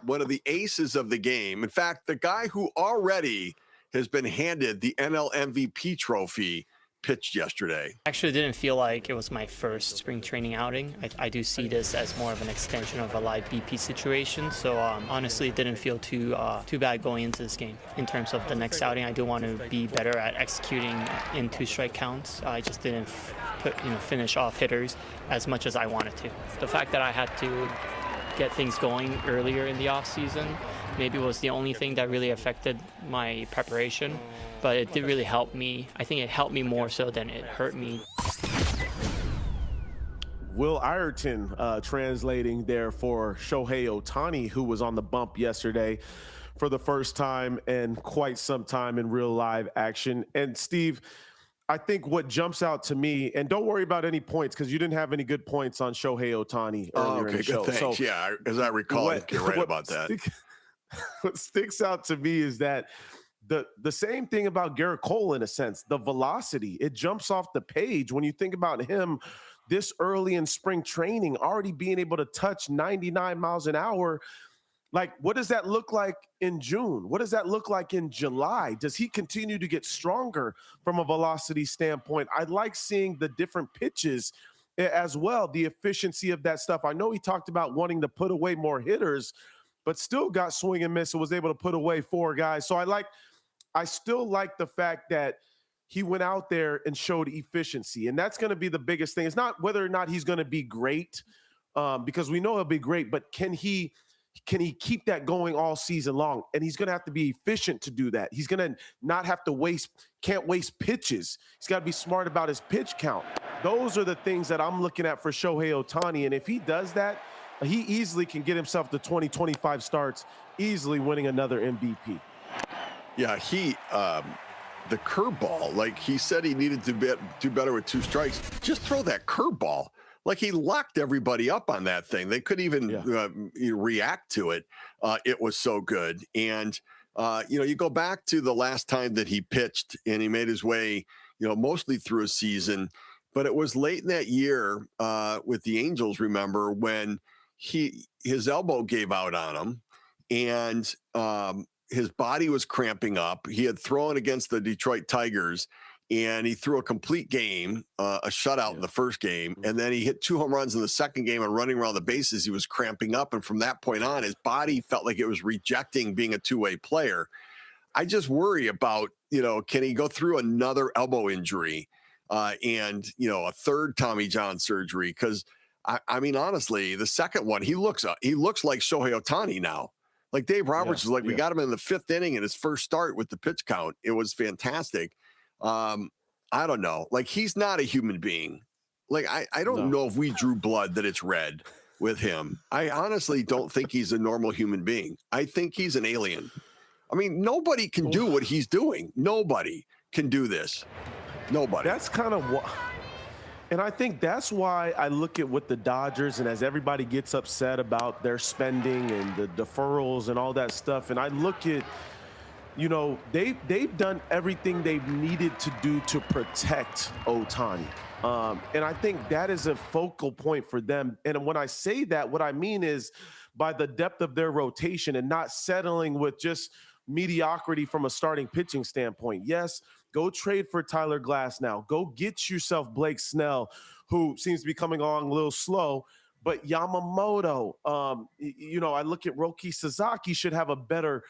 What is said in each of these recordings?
One of the aces of the game. In fact, the guy who already has been handed the NL MVP trophy pitched yesterday. Actually, didn't feel like it was my first spring training outing. I do see this as more of an extension of a live BP situation. So honestly, it didn't feel too bad going into this game. In terms of the next outing, I do want to be better at executing in 2-strike counts. I just didn't finish off hitters as much as I wanted to. The fact that I had to get things going earlier in the off season maybe was the only thing that really affected my preparation. But it did really help me. I think it helped me more so than it hurt me. Will Ireton translating there for Shohei Ohtani, who was on the bump yesterday for the first time in quite some time in real live action. And Steve, I think what jumps out to me, and don't worry about any points because you didn't have any good points on Shohei Ohtani earlier in the show. Thanks. So, yeah, as I recall, you're right about that. What sticks out to me is that the same thing about Garrett Cole, in a sense, the velocity, it jumps off the page when you think about him this early in spring training, already being able to touch 99 miles an hour. Like, what does that look like in June? What does that look like in July? Does he continue to get stronger from a velocity standpoint? I like seeing the different pitches as well, the efficiency of that stuff. I know he talked about wanting to put away more hitters, but still got swing and miss and was able to put away 4 guys. So I still like the fact that he went out there and showed efficiency. And that's going to be the biggest thing. It's not whether or not he's going to be great, because we know he'll be great, but can he keep that going all season long? And he's going to have to be efficient to do that. He's going to not have to can't waste pitches. He's got to be smart about his pitch count. Those are the things that I'm looking at for Shohei Ohtani. And if he does that, he easily can get himself to 20, 25 starts, easily winning another MVP. Yeah, the curveball, like he said he needed to do better with 2 strikes. Just throw that curveball. Like, he locked everybody up on that thing. They couldn't even react to it. It was so good. And, you go back to the last time that he pitched and he made his way, mostly through a season. But it was late in that year with the Angels, remember, when his elbow gave out on him and his body was cramping up. He had thrown against the Detroit Tigers and he threw a complete game, a shutout in the first game. And then he hit 2 home runs in the second game, and running around the bases, he was cramping up. And from that point on, his body felt like it was rejecting being a two-way player. I just worry about, can he go through another elbow injury and, a third Tommy John surgery? Because I mean, honestly, the second one, he looks like Shohei Ohtani now. Like Dave Roberts was like, we got him in the 5th inning in his first start with the pitch count. It was fantastic. I don't know. Like, he's not a human being. Like, I don't know if we drew blood that it's red with him. I honestly don't think he's a normal human being. I think he's an alien. I mean, nobody can do what he's doing. Nobody can do this. Nobody. That's kind of what. And I think that's why I look at what the Dodgers, and as everybody gets upset about their spending and the deferrals and all that stuff, and I look at, they've done everything they've needed to do to protect Ohtani. And I think that is a focal point for them. And when I say that, what I mean is by the depth of their rotation and not settling with just mediocrity from a starting pitching standpoint. Yes, go trade for Tyler Glass now. Go get yourself Blake Snell, who seems to be coming along a little slow. But Yamamoto, I look at Roki Sasaki should have a better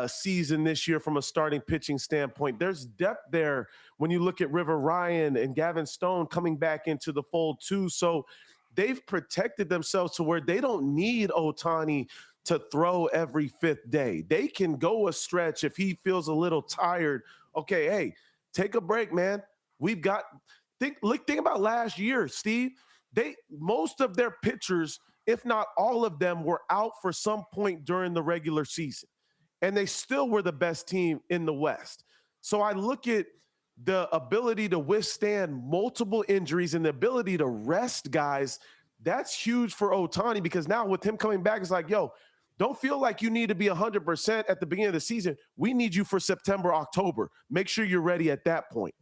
season this year from a starting pitching standpoint. There's depth there when you look at River Ryan and Gavin Stone coming back into the fold too. So they've protected themselves to where they don't need Ohtani to throw every 5th day. They can go a stretch if he feels a little tired. Okay, hey, take a break, man. We've got think about last year, Steve. Most of their pitchers, if not all of them, were out for some point during the regular season, and they still were the best team in the West. So I look at the ability to withstand multiple injuries and the ability to rest guys. That's huge for Ohtani, because now with him coming back, it's like, yo, don't feel like you need to be 100% at the beginning of the season. We need you for September, October. Make sure you're ready at that point.